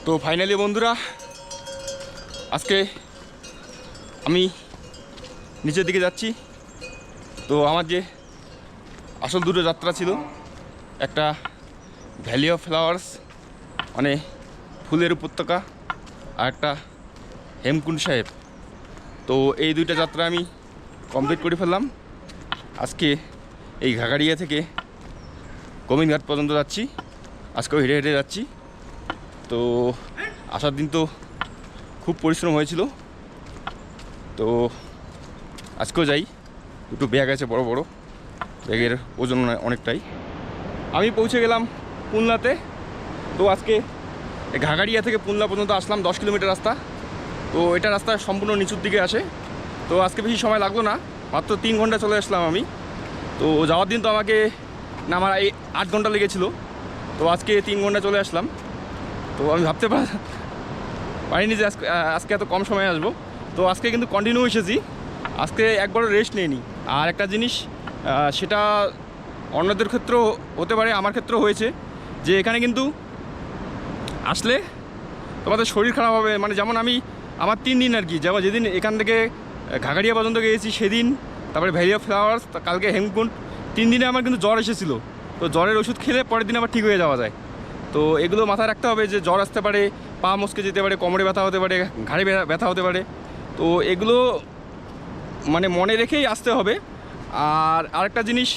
তো ফাইনালি বন্ধুরা আজকে আমি নিচের দিকে যাচ্ছি। তো আমার যে আসল দুটো যাত্রা ছিল, একটা ভ্যালি অফ ফ্লাওয়ার্স মানে ফুলের উপত্যকা, আর একটা হেমকুণ্ড সাহেব। তো এই দুইটা যাত্রা আমি কমপ্লিট করে ফেললাম। আজকে এই ঘাগাড়িয়া থেকে গোবিন্দঘাট পর্যন্ত যাচ্ছি। আজকেও হেঁটে হেঁটে যাচ্ছি। তো আসার দিন তো খুব পরিশ্রম হয়েছিল, তো আজকেও যাই। দুটো ব্যাগ আছে বড় বড়, ব্যাগের ওজন অনেকটাই। আমি পৌঁছে গেলাম পুনলাতে। তো আজকে ঘাগাড়িয়া থেকে পুনলা পর্যন্ত আসলাম, 10 কিলোমিটার রাস্তা। তো এটা রাস্তা সম্পূর্ণ নিচুর দিকে আসে। তো আজকে বেশি সময় লাগলো না, মাত্র 3 ঘন্টা চলে আসলাম আমি। তো যাওয়ার দিন তো আমাকে নামার 8 ঘন্টা লেগেছিল, তো আজকে 3 ঘন্টা চলে আসলাম। তো আমি ভাবতে পারিনি যে আজকে এত কম সময় আসবো। তো আজকে কিন্তু কন্টিনিউ এসেছি, আজকে একবারও রেস্ট নেইনি। আর একটা জিনিস, সেটা অন্যদের ক্ষেত্রেও হতে পারে, আমার ক্ষেত্রেও হয়েছে, যে এখানে কিন্তু আসলে তোমাদের শরীর খারাপ হবে। মানে যেমন আমার 3 দিন আর কি, যেমন যেদিন এখান থেকে ঘাগাড়িয়া পর্যন্ত গিয়েছি সেদিন, তারপরে ভ্যালি অফ ফ্লাওয়ার্স, কালকে হেমকুণ্ড, 3 দিনে আমার কিন্তু জ্বর এসেছিলো। তো জ্বরের ওষুধ খেলে পরের দিন আবার ঠিক হয়ে যাওয়া যায়। তো এগুলো মাথায় রাখতে হবে যে জ্বর আসতে পারে, পা মচকে যেতে পারে, কোমরে ব্যথা হতে পারে, ঘাড়ে ব্যথা হতে পারে। তো এগুলো মানে মনে রেখেই আসতে হবে। আর আরেকটা জিনিস,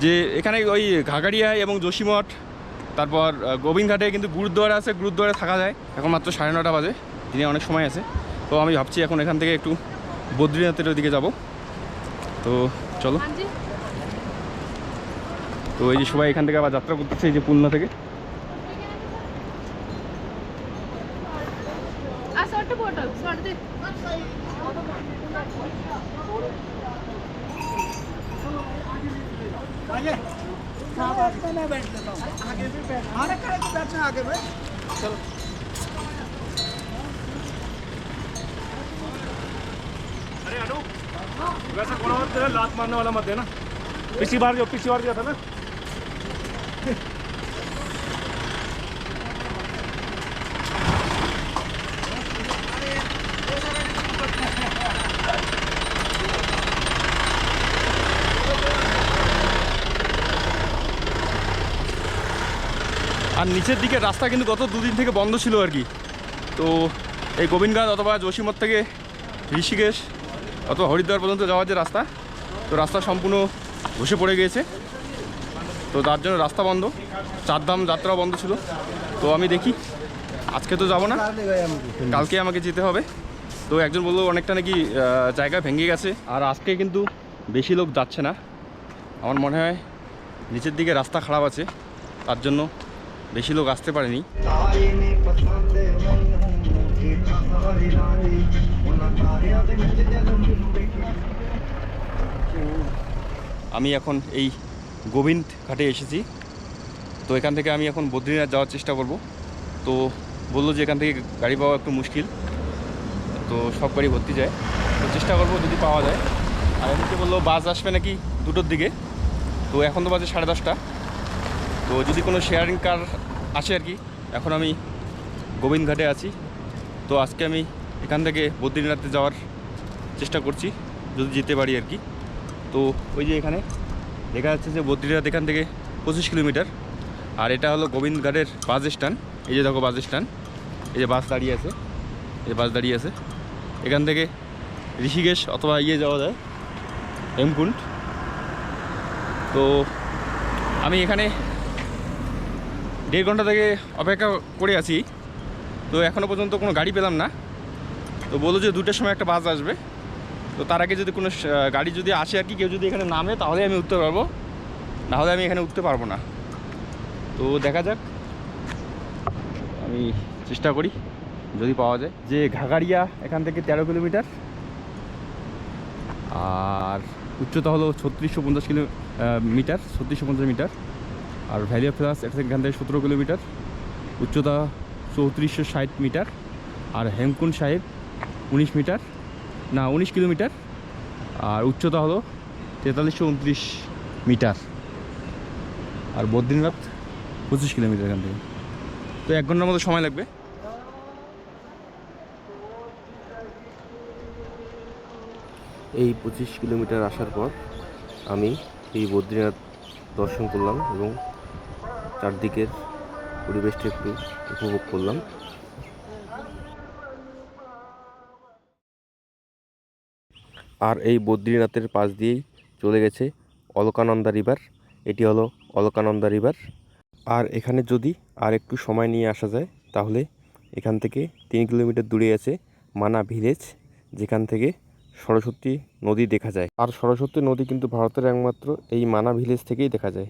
যে এখানে ওই ঘাগাড়িয়া এবং যোশীমঠ, তারপর গোবিন্দঘাটে কিন্তু গুরুদ্বারা আছে, গুরুদ্বারে থাকা যায়। এখন মাত্র 9:30 বাজে, দিনে অনেক সময় আছে। তো আমি ভাবছি এখন এখান থেকে একটু বদ্রীনাথের ওইদিকে যাব। তো চলো। তো এই যে সবাই এখান থেকে আবার যাত্রা করতেছে, এই যে পুলনা থেকে। अरे अनु, वैसे कौन और तेरा लात मारने वाला मत देना। पिछली बार दिया था ना। আর নিচের দিকে রাস্তা কিন্তু গত 2 দিন থেকে বন্ধ ছিল আর কি। তো এই গোবিন্দঘাট অথবা যোশীমঠ থেকে ঋষিকেশ অথবা হরিদ্বার পর্যন্ত যাওয়ার যে রাস্তা, তো রাস্তা সম্পূর্ণ ধসে পড়ে গিয়েছে। তো তার জন্য রাস্তা বন্ধ, 4 ধাম যাত্রা বন্ধ ছিল। তো আমি দেখি, আজকে তো যাব না, কালকে আমাকে যেতে হবে। তো একজন বললো অনেকটা নাকি জায়গা ভেঙে গেছে। আর আজকে কিন্তু বেশি লোক যাচ্ছে না, আমার মনে হয় নিচের দিকে রাস্তা খারাপ আছে, তার জন্য বেশি লোক আসতে পারেনি। আমি এখন এই গোবিন্দ ঘাটে এসেছি। তো এখান থেকে আমি এখন বদ্রীনাথ যাওয়ার চেষ্টা করব। তো বললো যে এখান থেকে গাড়ি পাওয়া একটু মুশকিল, তো সব গাড়ি ভর্তি যায়। তো চেষ্টা করবো যদি পাওয়া যায়। আর এদিকে বললো বাস আসবে নাকি 2টোর দিকে। তো এখন তো বাজে 10:30। তো যদি কোনো শেয়ারিং কার আসে আর কি। এখন আমি গোবিন্দঘাটে আছি। তো আজকে আমি এখান থেকে বদ্রীনাথে যাওয়ার চেষ্টা করছি, যদি যেতে পারি আর কি। তো ওই যে এখানে দেখা যাচ্ছে যে বদ্রীনাথ এখান থেকে 25 কিলোমিটার। আর এটা হলো গোবিন্দঘাটের বাস স্ট্যান্ড। এই যে দেখো বাস স্ট্যান্ড, এই যে বাস দাঁড়িয়ে আছে, এই বাস দাঁড়িয়ে আছে। এখান থেকে ঋষিকেশ অথবা যাওয়া যায় হেমকুণ্ড। তো আমি এখানে 1.5 ঘন্টা থেকে অপেক্ষা করে আছি। তো এখনও পর্যন্ত কোনো গাড়ি পেলাম না। তো বললো যে 2টার সময় একটা বাস আসবে। তো তার আগে যদি কোনো গাড়ি যদি আসে আর কি, কেউ যদি এখানে নামে তাহলে আমি উঠতে পারবো, নাহলে আমি এখানে উঠতে পারবো না। তো দেখা যাক, আমি চেষ্টা করি যদি পাওয়া যায়। যে ঘাগাড়িয়া এখান থেকে 13 কিলোমিটার, আর উচ্চতা হলো 3650 মিটার, 3650 মিটার। আর ভ্যালি অফ ফ্লাওয়ার্স এখান থেকে 17 কিলোমিটার, উচ্চতা 3460 মিটার। আর হেমকুণ্ড সাহেব 19 কিলোমিটার, আর উচ্চতা হলো 4329 মিটার। আর বদ্রীনাথ 25 কিলোমিটার এখান থেকে। তো 1 ঘন্টার মতো সময় লাগবে। এই 25 কিলোমিটার আসার পর আমি এই বদ্রীনাথ দর্শন করলাম এবং চারদিকের পরিবেশটা একটু উপভোগ করলাম। আর এই বদ্রীনাথের পাশ দিয়েই চলে গেছে অলকানন্দা রিভার। এটি হলো অলকানন্দা রিভার। আর এখানে যদি আর একটু সময় নিয়ে আসা যায় তাহলে এখান থেকে 3 কিলোমিটার দূরে আছে মানা ভিলেজ, যেখান থেকে সরস্বতী নদী দেখা যায়। আর সরস্বতী নদী কিন্তু ভারতের একমাত্র এই মানা ভিলেজ থেকেই দেখা যায়।